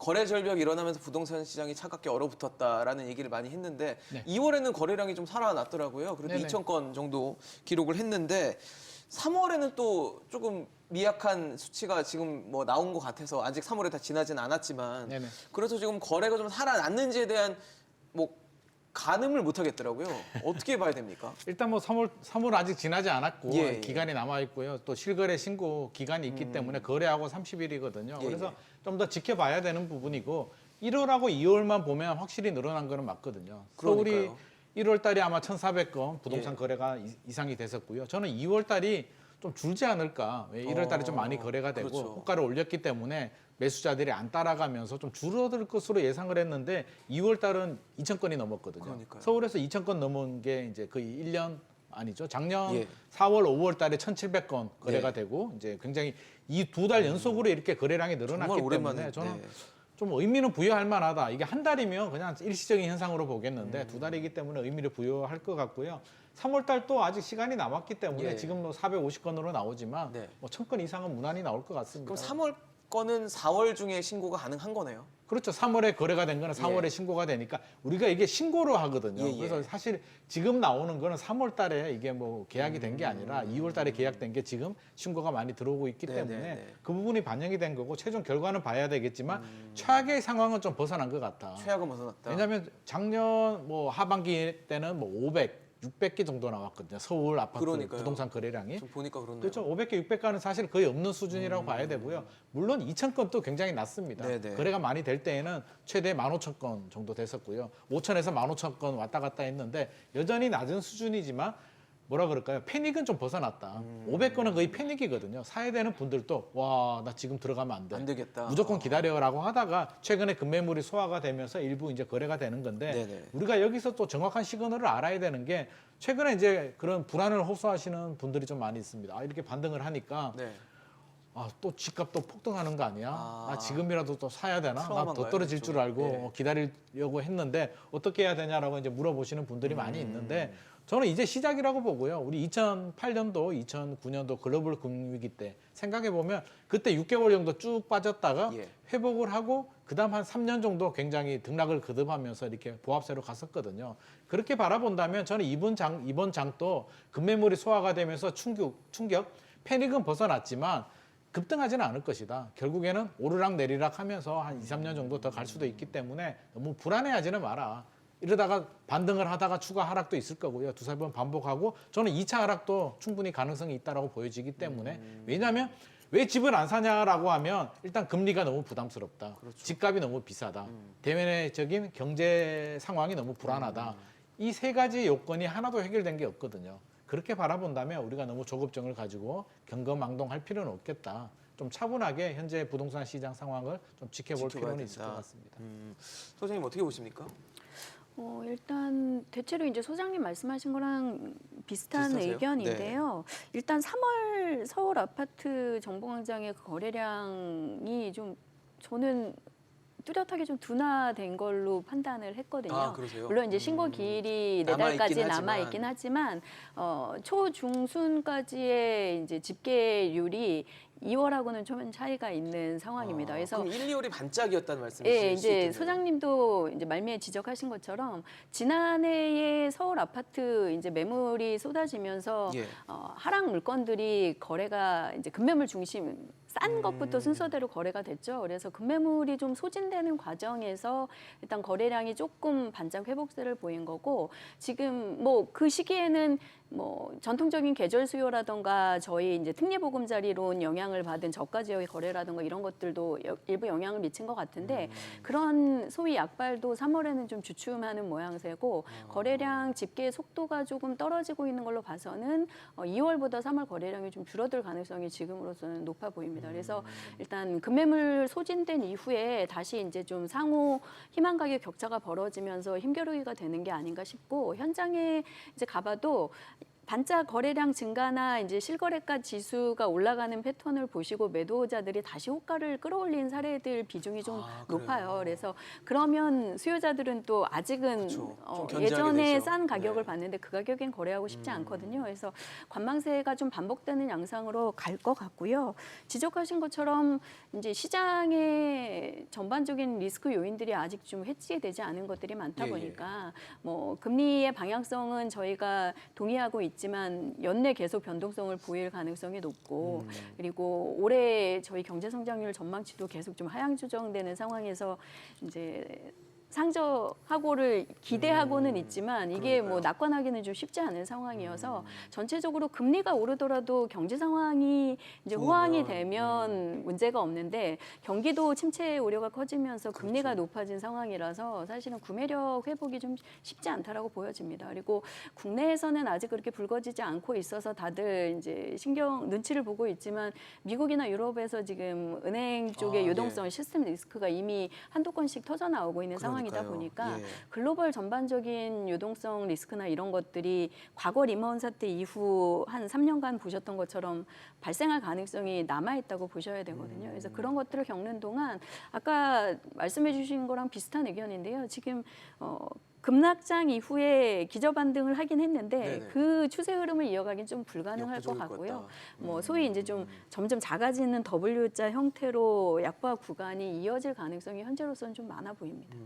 거래 절벽이 일어나면서 부동산 시장이 차갑게 얼어붙었다라는 얘기를 많이 했는데 네. 2월에는 거래량이 좀 살아났더라고요. 그래도 네네. 2,000건 정도 기록을 했는데 3월에는 또 조금 미약한 수치가 지금 뭐 나온 것 같아서 아직 3월에 다 지나진 않았지만 네네. 그래서 지금 거래가 좀 살아났는지에 대한 뭐 가늠을 못 하겠더라고요. 어떻게 봐야 됩니까? 일단 뭐 3월 아직 지나지 않았고 예, 예. 기간이 남아 있고요. 또 실거래 신고 기간이 있기 때문에 거래하고 30일이거든요. 예, 그래서 예. 좀 더 지켜봐야 되는 부분이고 1월하고 2월만 보면 확실히 늘어난 거는 맞거든요. 서울이 그러니까요. 1월 달에 아마 1,400건 부동산 예. 거래가 이상이 됐었고요. 저는 2월 달이 좀 줄지 않을까. 왜 1월 달에 좀 많이 거래가 되고 그렇죠. 호가를 올렸기 때문에 매수자들이 안 따라가면서 좀 줄어들 것으로 예상을 했는데 2월 달은 2,000건이 넘었거든요. 그러니까요. 서울에서 2,000건 넘은 게 이제 거의 1년 아니죠. 작년 예. 4월, 5월 달에 1,700건 거래가 네. 되고 이제 굉장히 이 두 달 연속으로 이렇게 거래량이 늘어났기 정말 오랜만에, 때문에 저는 네. 좀 의미는 부여할 만하다. 이게 한 달이면 그냥 일시적인 현상으로 보겠는데 두 달이기 때문에 의미를 부여할 것 같고요. 3월 달 또 아직 시간이 남았기 때문에 예. 지금 뭐 450건으로 나오지만 네. 뭐 1,000건 이상은 무난히 나올 것 같습니다. 그럼 3월 거는 4월 중에 신고가 가능한 거네요. 그렇죠. 3월에 거래가 된 거는 4월에 예. 신고가 되니까 우리가 이게 신고로 하거든요. 예, 예. 그래서 사실 지금 나오는 거는 3월 달에 이게 뭐 계약이 된 게 아니라 2월 달에 계약된 게 지금 신고가 많이 들어오고 있기 네, 때문에 네, 네. 그 부분이 반영이 된 거고 최종 결과는 봐야 되겠지만 최악의 상황은 좀 벗어난 것 같다. 최악은 벗어났다. 왜냐하면 작년 뭐 하반기 때는 뭐 500, 600개 정도 나왔거든요. 서울 아파트 그러니까요. 부동산 거래량이. 좀 보니까 그렇네요. 그렇죠. 500개, 600건은 사실 거의 없는 수준이라고 봐야 되고요. 물론 2,000건도 굉장히 낮습니다. 네네. 거래가 많이 될 때에는 최대 15,000건 정도 됐었고요. 5,000에서 15,000건 왔다 갔다 했는데 여전히 낮은 수준이지만 뭐라 그럴까요? 패닉은 좀 벗어났다. 500건은 거의 패닉이거든요. 사야 되는 분들도 와, 나 지금 들어가면 안 돼. 안 되겠다. 무조건 기다려라고 하다가 최근에 급매물이 소화가 되면서 일부 이제 거래가 되는 건데 네네. 우리가 여기서 또 정확한 시그널을 알아야 되는 게 최근에 이제 그런 불안을 호소하시는 분들이 좀 많이 있습니다. 아, 이렇게 반등을 하니까 네. 아, 또 집값 또 폭등하는 거 아니야? 아. 나 지금이라도 또 사야 되나? 나 더 트라우마인가요? 떨어질 줄 그쪽은? 알고 예. 기다리려고 했는데 어떻게 해야 되냐라고 이제 물어보시는 분들이 많이 있는데 저는 이제 시작이라고 보고요. 우리 2008년도, 2009년도 글로벌 금융위기 때 생각해 보면 그때 6개월 정도 쭉 빠졌다가 예. 회복을 하고 그다음 한 3년 정도 굉장히 등락을 거듭하면서 이렇게 보합세로 갔었거든요. 그렇게 바라본다면 저는 이번 장도 급매물이 소화가 되면서 충격, 패닉은 벗어났지만 급등하지는 않을 것이다. 결국에는 오르락 내리락 하면서 한 2, 3년 정도 더 갈 수도 있기 때문에 너무 불안해하지는 마라. 이러다가 반등을 하다가 추가 하락도 있을 거고요. 두세 번 반복하고 저는 2차 하락도 충분히 가능성이 있다고 보여지기 때문에 왜냐하면 왜 집을 안 사냐라고 하면 일단 금리가 너무 부담스럽다. 집값이 너무 비싸다. 대외적인 경제 상황이 너무 불안하다. 이 세 가지 요건이 하나도 해결된 게 없거든요. 그렇게 바라본다면 우리가 너무 조급증을 가지고 경거망동할 필요는 없겠다. 좀 차분하게 현재 부동산 시장 상황을 좀 지켜볼 지켜봐야 필요는 된다. 있을 것 같습니다. 소장님 어떻게 보십니까? 일단 대체로 이제 소장님 말씀하신 거랑 비슷한 비슷하세요? 의견인데요. 일단 3월 서울 아파트 정보광장의 그 거래량이 좀 저는 뚜렷하게 좀 둔화된 걸로 판단을 했거든요. 아, 그러세요? 물론 이제 신고 기일이 내달까지 남아있긴 남아 있긴 하지만 초중순까지의 이제 집계율이 2월하고는 좀 차이가 있는 상황입니다. 그래서 그럼 1, 2월이 반짝이었다는 예, 말씀이실 수 이제 있겠네요. 소장님도 이제 말미에 지적하신 것처럼 지난해에 서울 아파트 이제 매물이 쏟아지면서 예. 하락 물건들이 거래가 이제 급매물 중심 싼 것부터 순서대로 거래가 됐죠. 그래서 급매물이 좀 소진되는 과정에서 일단 거래량이 조금 반짝 회복세를 보인 거고 지금 뭐 그 시기에는 뭐 전통적인 계절 수요라던가 저희 이제 특례보금자리론 영향을 받은 저가 지역의 거래라던가 이런 것들도 일부 영향을 미친 것 같은데 그런 소위 약발도 3월에는 좀 주춤하는 모양새고 거래량 집계 속도가 조금 떨어지고 있는 걸로 봐서는 2월보다 3월 거래량이 좀 줄어들 가능성이 지금으로서는 높아 보입니다. 그래서 일단 급매물 소진된 이후에 다시 이제 좀 상호 희망 가격 격차가 벌어지면서 힘겨루기가 되는 게 아닌가 싶고 현장에 이제 가봐도 반짝 거래량 증가나 이제 실거래가 지수가 올라가는 패턴을 보시고 매도자들이 다시 호가를 끌어올린 사례들 비중이 좀 그래요? 높아요. 그래서 그러면 수요자들은 또 아직은 그쵸. 좀 견제하게 예전에 되죠. 싼 가격을 네. 봤는데 그 가격엔 거래하고 싶지 않거든요. 그래서 관망세가 좀 반복되는 양상으로 갈 것 같고요. 지적하신 것처럼 이제 시장의 전반적인 리스크 요인들이 아직 좀 해지되지 않은 것들이 많다 예, 예. 보니까 뭐 금리의 방향성은 저희가 동의하고 있지만 연내 계속 변동성을 보일 가능성이 높고 그리고 올해 저희 경제 성장률 전망치도 계속 좀 하향 조정되는 상황에서 이제 상저하고를 기대하고는 있지만 이게 뭐 그러니까요. 낙관하기는 좀 쉽지 않은 상황이어서 전체적으로 금리가 오르더라도 경제 상황이 이제 호황이 좋으면, 되면 문제가 없는데 경기도 침체 우려가 커지면서 금리가 그렇죠. 높아진 상황이라서 사실은 구매력 회복이 좀 쉽지 않다라고 보여집니다. 그리고 국내에서는 아직 그렇게 불거지지 않고 있어서 다들 이제 눈치를 보고 있지만 미국이나 유럽에서 지금 은행 쪽의 아, 유동성 시스템 리스크가 이미 한두 건씩 터져 나오고 있는 상황이다 그러니까요. 보니까 예. 글로벌 전반적인 유동성 리스크나 이런 것들이 과거 리먼 사태 이후 한 3년간 보셨던 것처럼 발생할 가능성이 남아 있다고 보셔야 되거든요. 그래서 그런 것들을 겪는 동안 아까 말씀해 주신 거랑 비슷한 의견인데요. 지금 급락장 이후에 기저반등을 하긴 했는데 네네. 그 추세 흐름을 이어가긴 좀 불가능할 것 역부족일 것 같고요. 같다. 뭐 소위 이제 좀 점점 작아지는 W자 형태로 약보합 구간이 이어질 가능성이 현재로서는 좀 많아 보입니다.